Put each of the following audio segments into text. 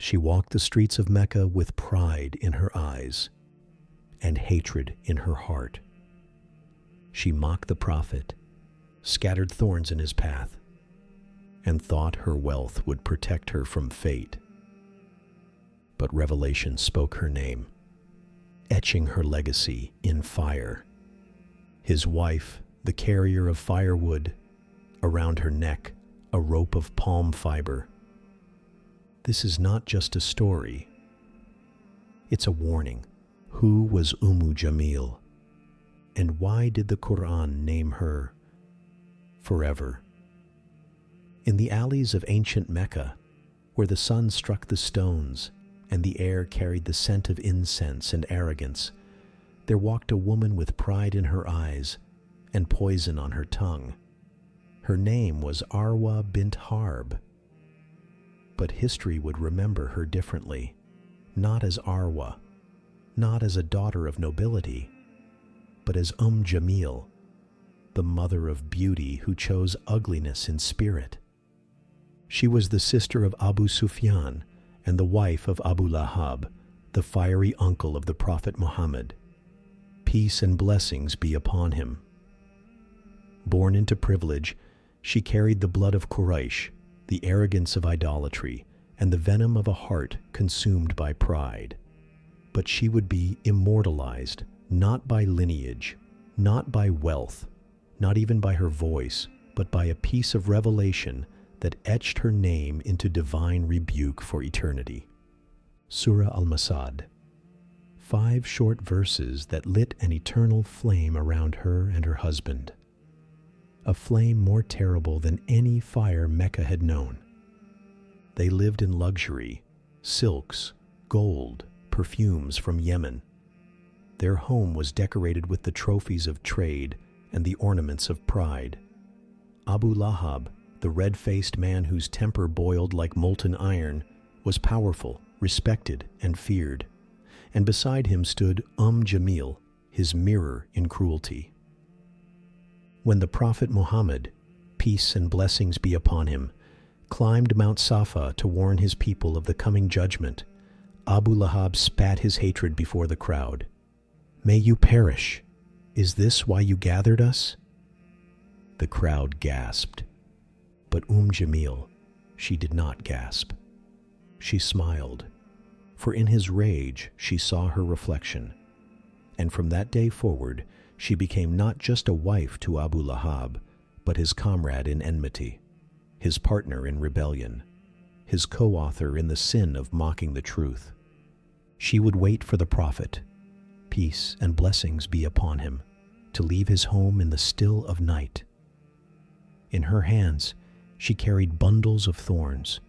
She walked the streets of Mecca with pride in her eyes and hatred in her heart. She mocked the Prophet, scattered thorns in his path, and thought her wealth would protect her from fate. But revelation spoke her name, etching her legacy in fire. His wife, the carrier of firewood, around her neck, a rope of palm fiber. This is not just a story. It's a warning. Who was Umm Jamil? And why did the Qur'an name her forever? In the alleys of ancient Mecca, where the sun struck the stones and the air carried the scent of incense and arrogance, there walked a woman with pride in her eyes and poison on her tongue. Her name was Arwa bint Harb. But history would remember her differently, not as Arwa, not as a daughter of nobility, but as Jamil, the mother of beauty who chose ugliness in spirit. She was the sister of Abu Sufyan and the wife of Abu Lahab, the fiery uncle of the Prophet Muhammad. Peace and blessings be upon him. Born into privilege, she carried the blood of Quraysh, the arrogance of idolatry, and the venom of a heart consumed by pride. But she would be immortalized, not by lineage, not by wealth, not even by her voice, but by a piece of revelation that etched her name into divine rebuke for eternity. Surah Al-Masad, 5 short verses that lit an eternal flame around her and her husband. A flame more terrible than any fire Mecca had known. They lived in luxury, silks, gold, perfumes from Yemen. Their home was decorated with the trophies of trade and the ornaments of pride. Abu Lahab, the red-faced man whose temper boiled like molten iron, was powerful, respected, and feared. And beside him stood Jamil, his mirror in cruelty. When the Prophet Muhammad, peace and blessings be upon him, climbed Mount Safa to warn his people of the coming judgment, Abu Lahab spat his hatred before the crowd. "May you perish! Is this why you gathered us?" The crowd gasped. But Jamil, she did not gasp. She smiled, for in his rage she saw her reflection. And from that day forward, she became not just a wife to Abu Lahab, but his comrade in enmity, his partner in rebellion, his co-author in the sin of mocking the truth. She would wait for the Prophet, peace and blessings be upon him, to leave his home in the still of night. In her hands, she carried bundles of thorns,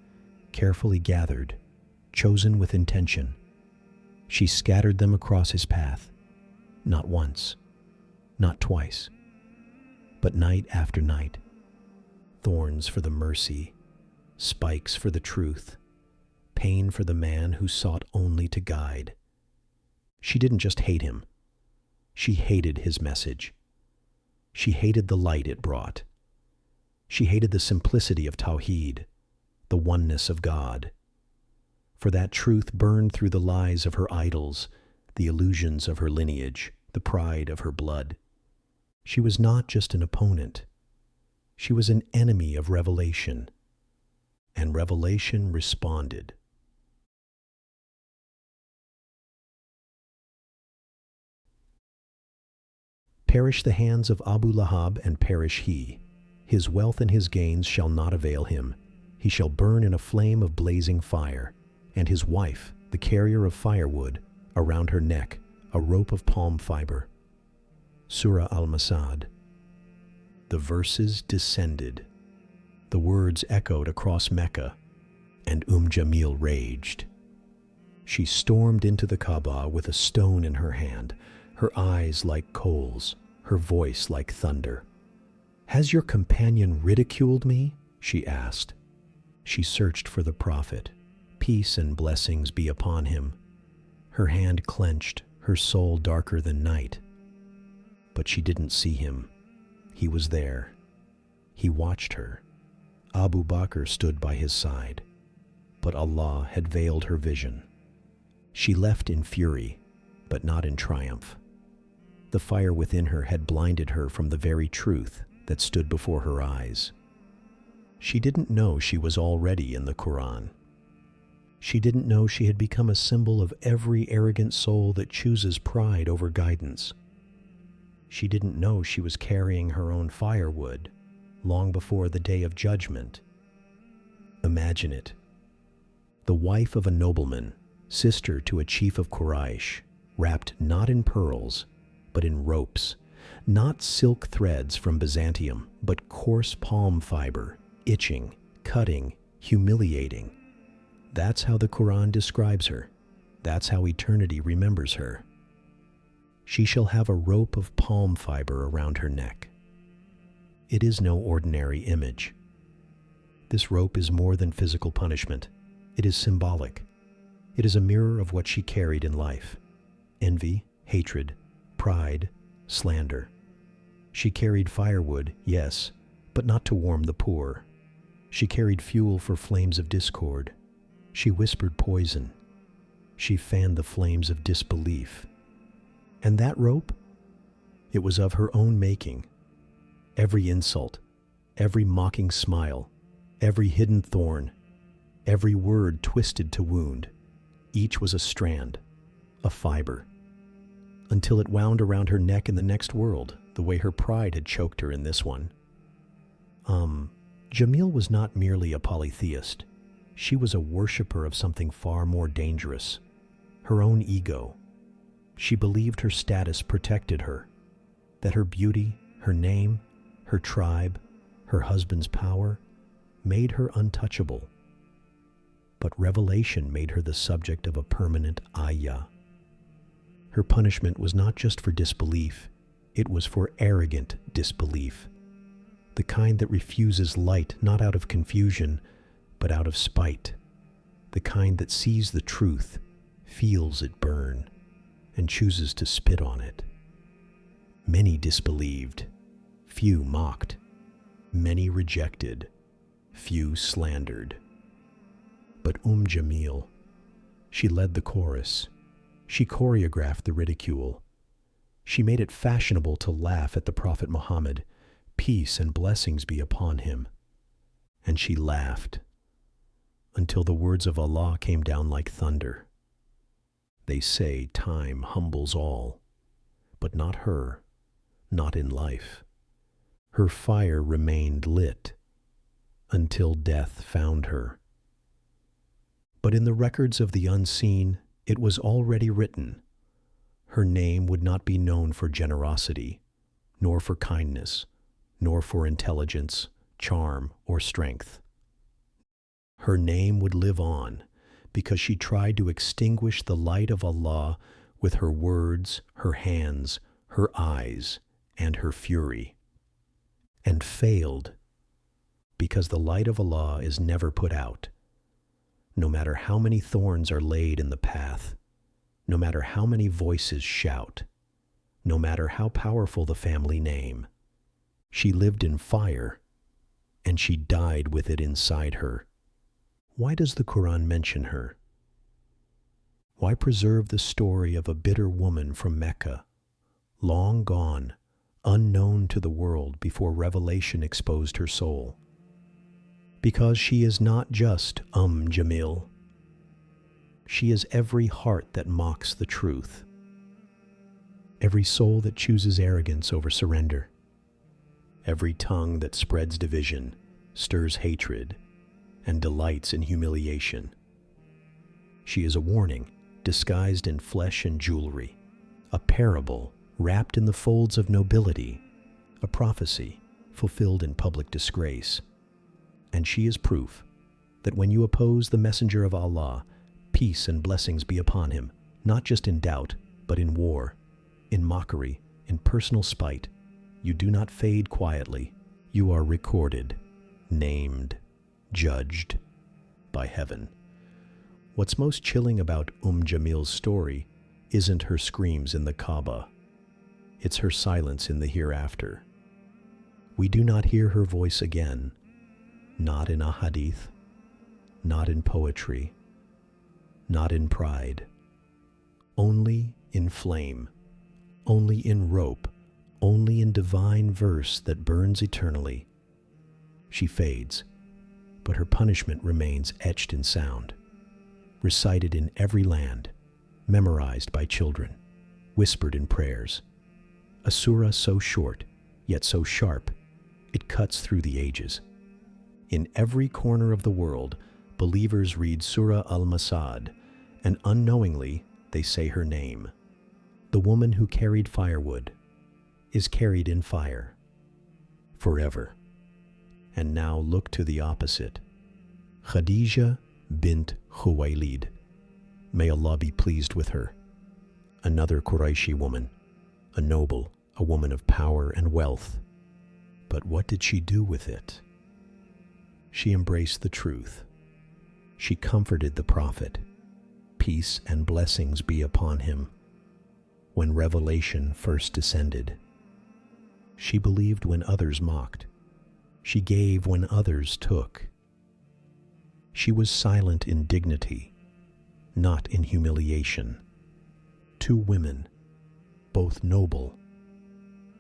carefully gathered, chosen with intention. She scattered them across his path, not once, not twice, but night after night. Thorns for the mercy, spikes for the truth, pain for the man who sought only to guide. She didn't just hate him. She hated his message. She hated the light it brought. She hated the simplicity of Tawheed, the oneness of God. For that truth burned through the lies of her idols, the illusions of her lineage, the pride of her blood. She was not just an opponent. She was an enemy of revelation. And revelation responded. Perish the hands of Abu Lahab, and perish he. His wealth and his gains shall not avail him. He shall burn in a flame of blazing fire. And his wife, the carrier of firewood, around her neck, a rope of palm fiber. Surah Al-Masad. The verses descended. The words echoed across Mecca, and Jamil raged. She stormed into the Kaaba with a stone in her hand, her eyes like coals, her voice like thunder. "Has your companion ridiculed me?" she asked. She searched for the Prophet. Peace and blessings be upon him. Her hand clenched, her soul darker than night. But she didn't see him. He was there. He watched her. Abu Bakr stood by his side. but Allah had veiled her vision. She left in fury, but not in triumph. The fire within her had blinded her from the very truth that stood before her eyes. She didn't know she was already in the Qur'an. She didn't know she had become a symbol of every arrogant soul that chooses pride over guidance. She didn't know she was carrying her own firewood long before the day of judgment. Imagine it. The wife of a nobleman, sister to a chief of Quraysh, wrapped not in pearls, but in ropes, not silk threads from Byzantium, but coarse palm fiber, itching, cutting, humiliating. That's how the Qur'an describes her. That's how eternity remembers her. She shall have a rope of palm fiber around her neck. It is no ordinary image. This rope is more than physical punishment. It is symbolic. It is a mirror of what she carried in life: envy, hatred, pride, slander. She carried firewood, yes, but not to warm the poor. She carried fuel for flames of discord. She whispered poison. She fanned the flames of disbelief. And that rope? It was of her own making. Every insult, every mocking smile, every hidden thorn, every word twisted to wound, each was a strand, a fiber, until it wound around her neck in the next world, the way her pride had choked her in this one. Jamil was not merely a polytheist. She was a worshiper of something far more dangerous, her own ego. She believed her status protected her, that her beauty, her name, her tribe, her husband's power made her untouchable. But revelation made her the subject of a permanent ayah. Her punishment was not just for disbelief, it was for arrogant disbelief, the kind that refuses light not out of confusion, but out of spite, the kind that sees the truth, feels it burn, and chooses to spit on it. Many disbelieved, few mocked, many rejected, few slandered. But Jamil, she led the chorus. She choreographed the ridicule. She made it fashionable to laugh at the Prophet Muhammad, peace and blessings be upon him. And she laughed until the words of Allah came down like thunder. They say time humbles all, but not her, not in life. Her fire remained lit until death found her. But in the records of the unseen, it was already written. Her name would not be known for generosity, nor for kindness, nor for intelligence, charm, or strength. Her name would live on because she tried to extinguish the light of Allah with her words, her hands, her eyes, and her fury, and failed because the light of Allah is never put out. No matter how many thorns are laid in the path, no matter how many voices shout, no matter how powerful the family name, she lived in fire, and she died with it inside her. Why does the Qur'an mention her? Why preserve the story of a bitter woman from Mecca, long gone, unknown to the world before revelation exposed her soul? Because she is not just Jamil. She is every heart that mocks the truth, every soul that chooses arrogance over surrender, every tongue that spreads division, stirs hatred, and delights in humiliation. She is a warning disguised in flesh and jewelry, a parable wrapped in the folds of nobility, a prophecy fulfilled in public disgrace. And she is proof that when you oppose the messenger of Allah, peace and blessings be upon him, not just in doubt, but in war, in mockery, in personal spite, you do not fade quietly. You are recorded, named, judged by heaven. What's most chilling about Jamil's story isn't her screams in the Kaaba. It's her silence in the hereafter. We do not hear her voice again, not in a hadith, not in poetry, not in pride, only in flame, only in rope, only in divine verse that burns eternally. She fades, but her punishment remains etched in sound, recited in every land, memorized by children, whispered in prayers. A surah so short, yet so sharp, it cuts through the ages. In every corner of the world, believers read Surah Al-Masad, and unknowingly they say her name. The woman who carried firewood is carried in fire forever. And now look to the opposite. Khadija bint Khuwaylid. May Allah be pleased with her. Another Qurayshi woman, a noble, a woman of power and wealth. But what did she do with it? She embraced the truth. She comforted the Prophet. Peace and blessings be upon him. When revelation first descended, she believed when others mocked. She gave when others took. She was silent in dignity, not in humiliation. Two women, both noble,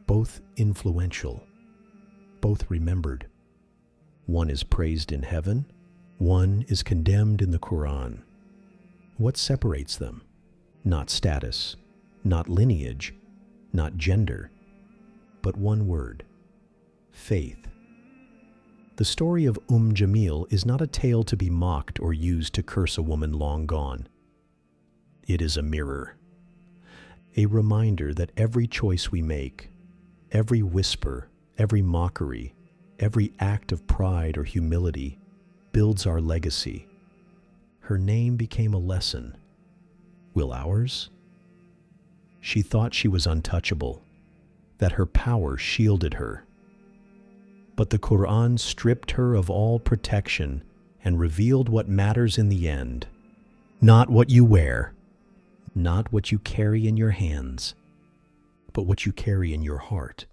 both influential, both remembered. One is praised in heaven, one is condemned in the Qur'an. What separates them? Not status, not lineage, not gender, but one word: faith. The story of Jamil is not a tale to be mocked or used to curse a woman long gone. It is a mirror, a reminder that every choice we make, every whisper, every mockery, every act of pride or humility builds our legacy. Her name became a lesson. Will ours? She thought she was untouchable, that her power shielded her. But the Qur'an stripped her of all protection and revealed what matters in the end. Not what you wear, not what you carry in your hands, but what you carry in your heart.